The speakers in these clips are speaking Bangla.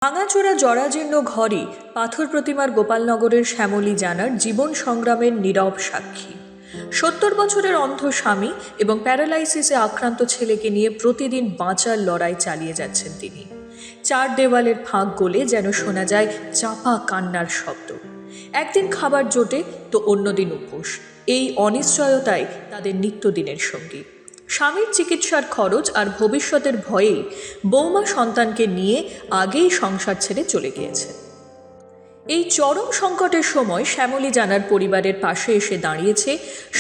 ভাঙাচোরা জরাজীর্ণ ঘরই পাথর প্রতিমার গোপালনগরের শ্যামলী জানার জীবন সংগ্রামের নীরব সাক্ষী। ৭০ বছরের অন্ধ স্বামী এবং প্যারালাইসিসে আক্রান্ত ছেলেকে নিয়ে প্রতিদিন বাঁচার লড়াই চালিয়ে যাচ্ছেন তিনি। চার দেওয়ালের ফাঁক গলে যেন শোনা যায় চাপা কান্নার শব্দ। একদিন খাবার জোটে তো অন্যদিন উপোস। এই অনিশ্চয়তাই তাদের নিত্যদিনের সঙ্গী। স্বামীর চিকিৎসার খরচ আর ভবিষ্যতের ভয়েই বৌমা সন্তানকে নিয়ে আগেই সংসার ছেড়ে চলে গিয়েছে। এই চরম সংকটের সময় শ্যামলী জানার পরিবারের পাশে এসে দাঁড়িয়েছে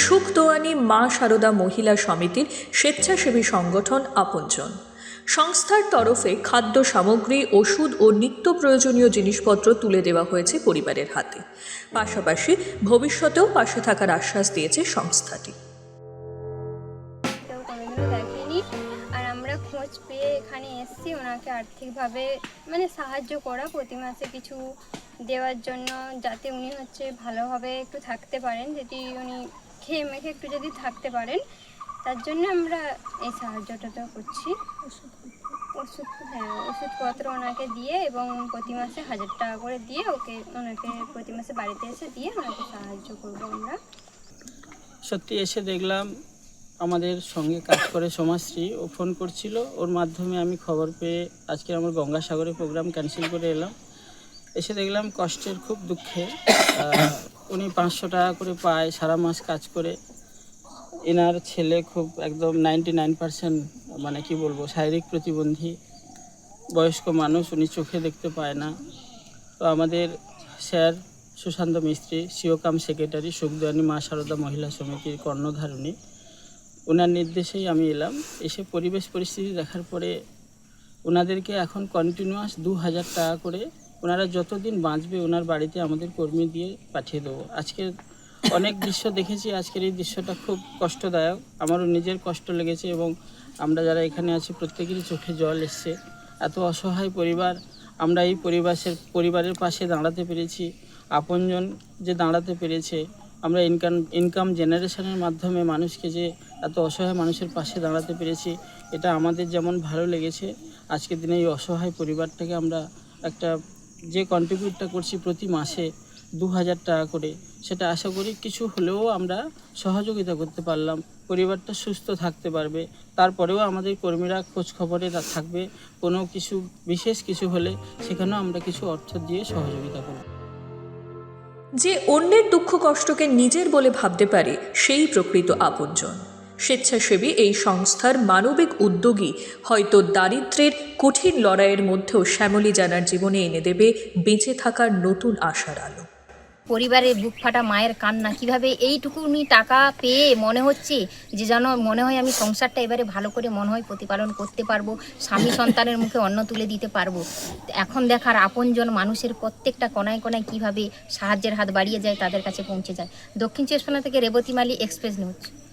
সুখদোয়ানী মা সারদা মহিলা সমিতির স্বেচ্ছাসেবী সংগঠন আপনজন। সংস্থার তরফে খাদ্য সামগ্রী, ওষুধ ও নিত্য প্রয়োজনীয় জিনিসপত্র তুলে দেওয়া হয়েছে পরিবারের হাতে। পাশাপাশি ভবিষ্যতেও পাশে থাকার আশ্বাস দিয়েছে সংস্থাটি। দেখেনি, আর আমরা খোঁজ পেয়ে এখানে এসেছি ওনাকে আর্থিকভাবে সাহায্য করা, প্রতি মাসে কিছু দেওয়ার জন্য, যাতে উনি ভালোভাবে একটু থাকতে পারেন, যেটি উনি খেয়ে মেখে একটু যদি থাকতে পারেন, তার জন্য আমরা এই সাহায্যটা করছি। ওষুধপত্র ওনাকে দিয়ে এবং প্রতি মাসে 1000 টাকা করে দিয়ে ওনাকে প্রতি মাসে বাড়িতে এসে দিয়ে ওনাকে সাহায্য করবো আমরা। সত্যি এসে দেখলাম আমাদের সঙ্গে কাজ করে সমাজশ্রী, ও ফোন করছিল, ওর মাধ্যমে আমি খবর পেয়ে আজকে আমার গঙ্গাসাগরে প্রোগ্রাম ক্যান্সেল করে এলাম। এসে দেখলাম কষ্টের খুব দুঃখে উনি 500 টাকা করে পায় সারা মাস কাজ করে। এনার ছেলে খুব একদম 99% কি বলবো, শারীরিক প্রতিবন্ধী বয়স্ক মানুষ, উনি চোখে দেখতে পায় না। তো আমাদের স্যার সুশান্ত মিস্ত্রি, সিওকাম সেক্রেটারি, সুখদোয়ানী মা সারদা মহিলা সমিতির কর্ণধারিণী, ওনার নির্দেশেই আমি এলাম। এসে পরিবেশ পরিস্থিতি দেখার পরে ওনাদেরকে এখন কন্টিনিউয়াস 2000 টাকা করে ওনারা যতদিন বাঁচবে ওনার বাড়িতে আমাদের কর্মী দিয়ে পাঠিয়ে দেবো। আজকের অনেক দৃশ্য দেখেছি, আজকের এই দৃশ্যটা খুব কষ্টদায়ক, আমারও নিজের কষ্ট লেগেছে এবং আমরা যারা এখানে আছি প্রত্যেকেরই চোখে জল এসছে। এত অসহায় পরিবার, আমরা এই পরিবারের পাশে দাঁড়াতে পেরেছি, আপনজন যে দাঁড়াতে পেরেছে, আমরা ইনকাম জেনারেশনের মাধ্যমে মানুষকে যে এত অসহায় মানুষের পাশে দাঁড়াতে পেরেছি, এটা আমাদের যেমন ভালো লেগেছে। আজকের দিনে এই অসহায় পরিবারটাকে আমরা একটা যে কন্ট্রিবিউটটা করছি প্রতি মাসে 2000 টাকা করে, সেটা আশা করি কিছু হলেও আমরা সহযোগিতা করতে পারলাম, পরিবারটা সুস্থ থাকতে পারবে। তারপরেও আমাদের কর্মীরা খোঁজ খবরে থাকবে, কোনো কিছু বিশেষ কিছু হলে সেখানেও আমরা কিছু অর্থ দিয়ে সহযোগিতা করব। যে অন্যের দুঃখ কষ্টকে নিজের বলে ভাবতে পারে সেই প্রকৃত আপনজন। স্বেচ্ছাসেবী এই সংস্থার মানবিক উদ্যোগই হয়তো দারিদ্র্যের কঠিন লড়াইয়ের মধ্যেও শ্যামলী জানার জীবনে এনে দেবে বেঁচে থাকার নতুন আশার আলো। পরিবারের বুক ফাটা মায়ের কান্না, কিভাবে এইটুকুনি টাকা পেয়ে মনে হচ্ছে যে যেন মনে হয় আমি সংসারটা এবারে ভালো করে মনে হয় প্রতিপালন করতে পারবো, স্বামী সন্তানের মুখে অন্ন তুলে দিতে পারবো। এখন দেখার আপনজন মানুষের প্রত্যেকটা কোনায় কোনায় কীভাবে সাহায্যের হাত বাড়িয়ে যায়, তাদের কাছে পৌঁছে যায়। দক্ষিণ 24 পরগনা থেকে রেবতী মালি, এক্সপ্রেস নিউজ।